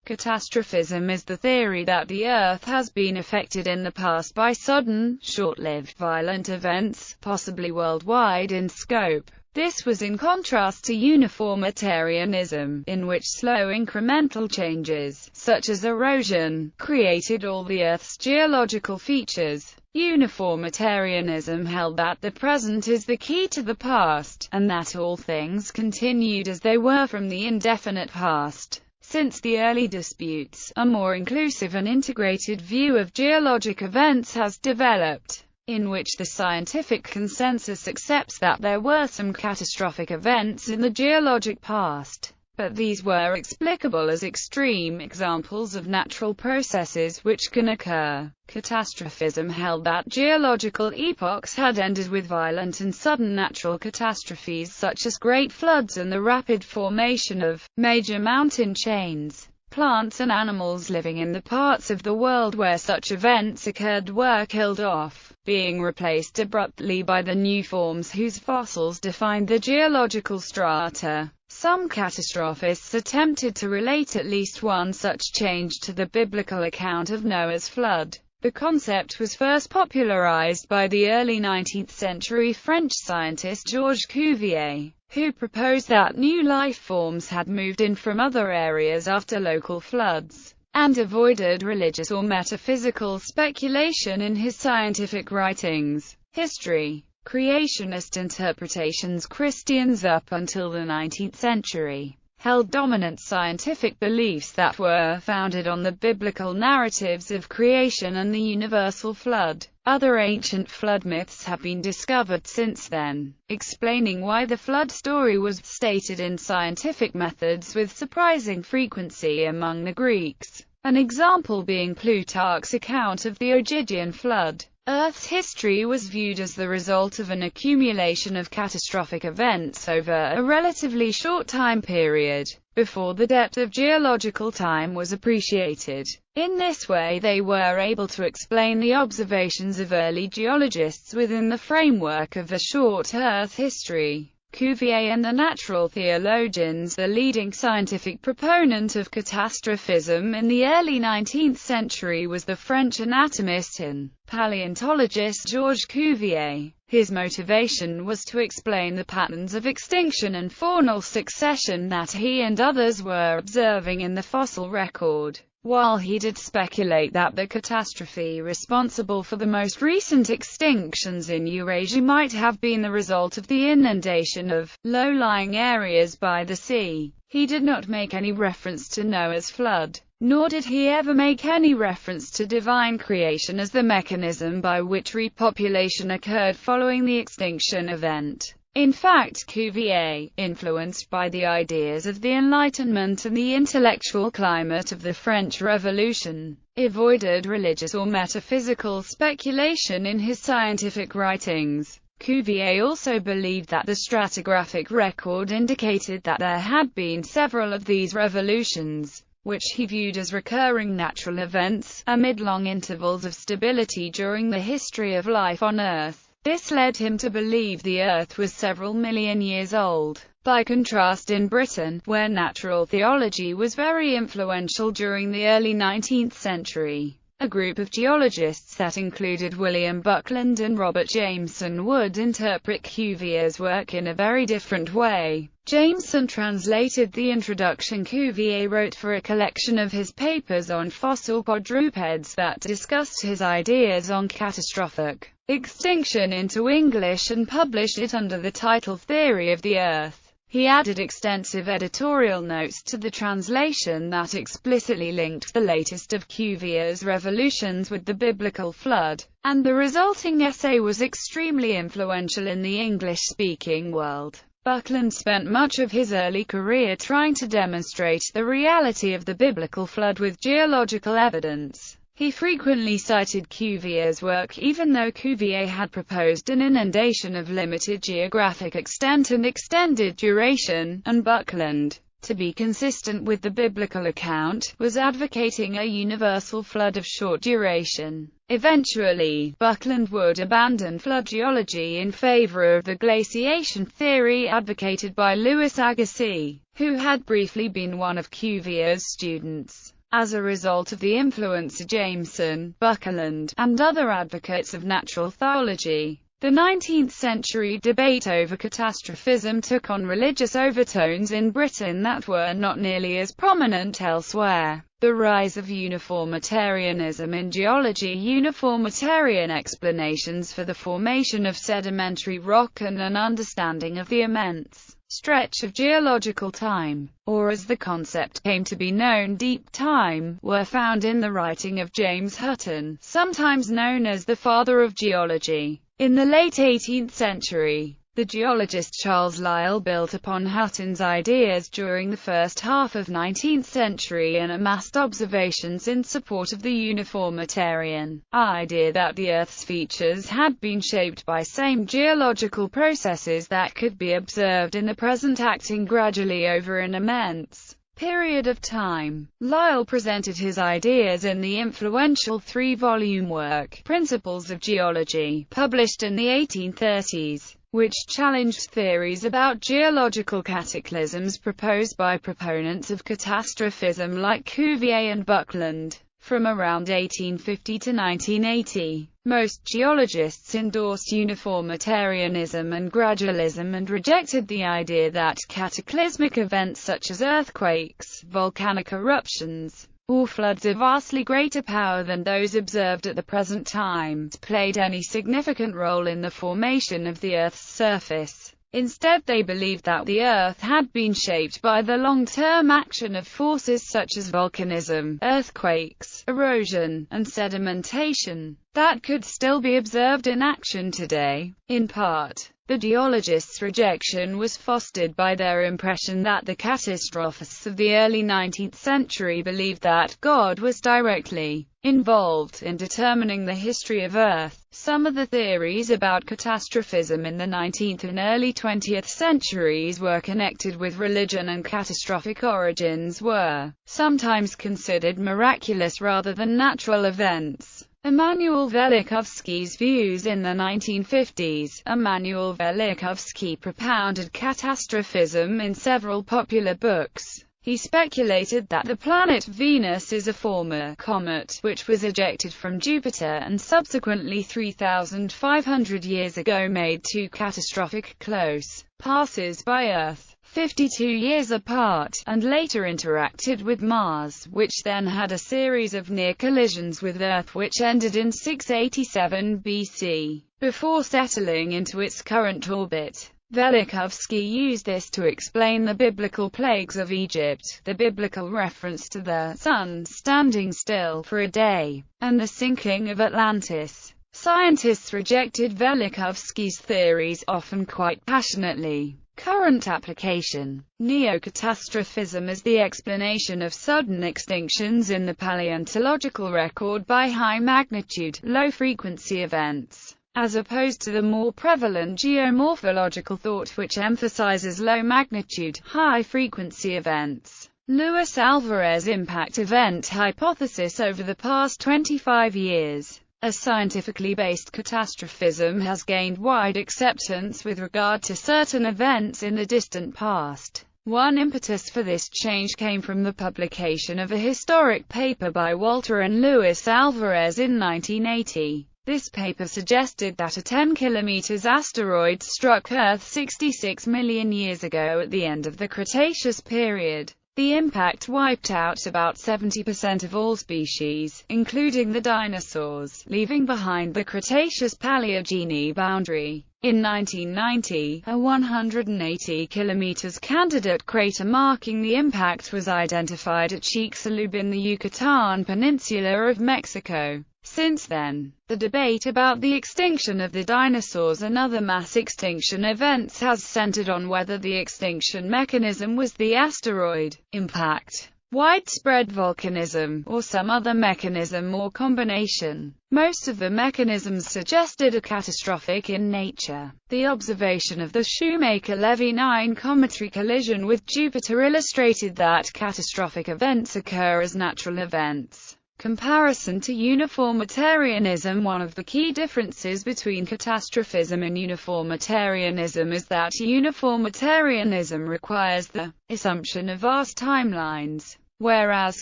Catastrophism is the theory that the Earth has been affected in the past by sudden, short-lived violent events, possibly worldwide in scope. This was in contrast to Uniformitarianism, in which slow incremental changes, such as erosion, created all the Earth's geological features. Uniformitarianism held that the present is the key to the past, and that all things continued as they were from the indefinite past. Since the early disputes, a more inclusive and integrated view of geologic events has developed, in which the scientific consensus accepts that there were some catastrophic events in the geologic past, but these were explicable as extreme examples of natural processes which can occur. Catastrophism held that geological epochs had ended with violent and sudden natural catastrophes such as great floods and the rapid formation of major mountain chains. Plants and animals living in the parts of the world where such events occurred were killed off, being replaced abruptly by the new forms whose fossils defined the geological strata. Some catastrophists attempted to relate at least one such change to the biblical account of Noah's flood. The concept was first popularized by the early 19th century French scientist Georges Cuvier, who proposed that new life forms had moved in from other areas after local floods, and avoided religious or metaphysical speculation in his scientific writings. History. Creationist interpretations. Christians up until the 19th century held dominant scientific beliefs that were founded on the biblical narratives of creation and the universal flood. Other ancient flood myths have been discovered since then, explaining why the flood story was stated in scientific methods with surprising frequency among the Greeks, an example being Plutarch's account of the Ogygian flood. Earth's history was viewed as the result of an accumulation of catastrophic events over a relatively short time period, before the depth of geological time was appreciated. In this way they were able to explain the observations of early geologists within the framework of a short Earth history. Cuvier and the natural theologians. The leading scientific proponent of catastrophism in the early 19th century was the French anatomist and paleontologist Georges Cuvier. His motivation was to explain the patterns of extinction and faunal succession that he and others were observing in the fossil record. While he did speculate that the catastrophe responsible for the most recent extinctions in Eurasia might have been the result of the inundation of low-lying areas by the sea, he did not make any reference to Noah's flood, nor did he ever make any reference to divine creation as the mechanism by which repopulation occurred following the extinction event. In fact, Cuvier, influenced by the ideas of the Enlightenment and the intellectual climate of the French Revolution, avoided religious or metaphysical speculation in his scientific writings. Cuvier also believed that the stratigraphic record indicated that there had been several of these revolutions, which he viewed as recurring natural events, amid long intervals of stability during the history of life on Earth. This led him to believe the Earth was several million years old. By contrast, in Britain, where natural theology was very influential during the early 19th century, a group of geologists that included William Buckland and Robert Jameson would interpret Cuvier's work in a very different way. Jameson translated the introduction Cuvier wrote for a collection of his papers on fossil quadrupeds that discussed his ideas on catastrophic extinction into English and published it under the title Theory of the Earth. He added extensive editorial notes to the translation that explicitly linked the latest of Cuvier's revolutions with the biblical flood, and the resulting essay was extremely influential in the English-speaking world. Buckland spent much of his early career trying to demonstrate the reality of the biblical flood with geological evidence. He frequently cited Cuvier's work even though Cuvier had proposed an inundation of limited geographic extent and extended duration, and Buckland to be consistent with the biblical account, was advocating a universal flood of short duration. Eventually, Buckland would abandon flood geology in favor of the glaciation theory advocated by Louis Agassiz, who had briefly been one of Cuvier's students. As a result of the influence of Jameson, Buckland, and other advocates of natural theology, the 19th-century debate over catastrophism took on religious overtones in Britain that were not nearly as prominent elsewhere. The rise of uniformitarianism in geology. Uniformitarian explanations for the formation of sedimentary rock and an understanding of the immense stretch of geological time, or as the concept came to be known, deep time, were found in the writing of James Hutton, sometimes known as the father of geology. In the late 18th century, the geologist Charles Lyell built upon Hutton's ideas during the first half of the 19th century and amassed observations in support of the uniformitarian idea that the Earth's features had been shaped by same geological processes that could be observed in the present, acting gradually over an immense period of time. Lyell presented his ideas in the influential 3-volume work, Principles of Geology, published in the 1830s, which challenged theories about geological cataclysms proposed by proponents of catastrophism like Cuvier and Buckland. From around 1850 to 1980, most geologists endorsed uniformitarianism and gradualism and rejected the idea that cataclysmic events such as earthquakes, volcanic eruptions, or floods of vastly greater power than those observed at the present time played any significant role in the formation of the Earth's surface. Instead, they believed that the Earth had been shaped by the long-term action of forces such as volcanism, earthquakes, erosion, and sedimentation, that could still be observed in action today. In part, the geologists' rejection was fostered by their impression that the catastrophists of the early 19th century believed that God was directly involved in determining the history of Earth. Some of the theories about catastrophism in the 19th and early 20th centuries were connected with religion, and catastrophic origins were sometimes considered miraculous rather than natural events. Immanuel Velikovsky's views in the 1950s. Immanuel Velikovsky propounded catastrophism in several popular books. He speculated that the planet Venus is a former comet, which was ejected from Jupiter and subsequently 3,500 years ago made two catastrophic close passes by Earth, 52 years apart, and later interacted with Mars, which then had a series of near collisions with Earth which ended in 687 BC, before settling into its current orbit. Velikovsky used this to explain the biblical plagues of Egypt, the biblical reference to the sun standing still for a day, and the sinking of Atlantis. Scientists rejected Velikovsky's theories, often quite passionately. Current application. Neocatastrophism is the explanation of sudden extinctions in the paleontological record by high-magnitude, low-frequency events, as opposed to the more prevalent geomorphological thought which emphasizes low-magnitude, high-frequency events. Luis Alvarez impact event hypothesis. Over the past 25 years, a scientifically based catastrophism has gained wide acceptance with regard to certain events in the distant past. One impetus for this change came from the publication of a historic paper by Walter and Luis Alvarez in 1980. This paper suggested that a 10 km asteroid struck Earth 66 million years ago at the end of the Cretaceous period. The impact wiped out about 70% of all species, including the dinosaurs, leaving behind the Cretaceous-Paleogene boundary. In 1990, a 180 km candidate crater marking the impact was identified at Chicxulub in the Yucatan Peninsula of Mexico. Since then, the debate about the extinction of the dinosaurs and other mass extinction events has centered on whether the extinction mechanism was the asteroid impact. widespread volcanism, or some other mechanism or combination. Most of the mechanisms suggested are catastrophic in nature. The observation of the Shoemaker-Levy 9-cometary collision with Jupiter illustrated that catastrophic events occur as natural events. Comparison to uniformitarianism. One of the key differences between catastrophism and uniformitarianism is that uniformitarianism requires the assumption of vast timelines, whereas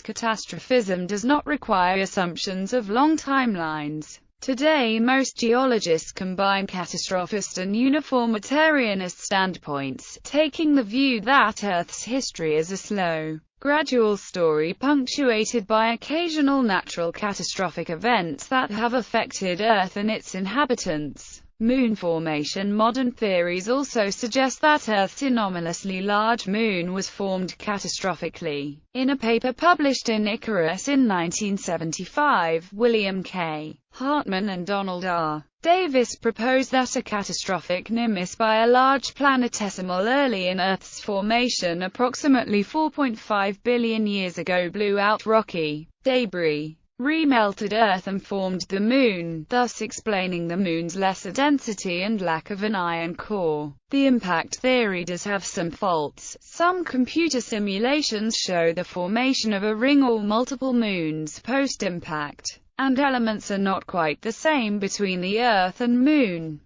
catastrophism does not require assumptions of long timelines. Today most geologists combine catastrophist and uniformitarianist standpoints, taking the view that Earth's history is a slow, gradual story punctuated by occasional natural catastrophic events that have affected Earth and its inhabitants. Moon formation. Modern theories also suggest that Earth's anomalously large moon was formed catastrophically. In a paper published in Icarus in 1975, William K. Hartman and Donald R. Davis proposed that a catastrophic nimbus by a large planetesimal early in Earth's formation approximately 4.5 billion years ago blew out rocky debris, remelted Earth and formed the Moon, thus explaining the Moon's lesser density and lack of an iron core. The impact theory does have some faults. Some computer simulations show the formation of a ring or multiple moons post-impact, and elements are not quite the same between the Earth and Moon.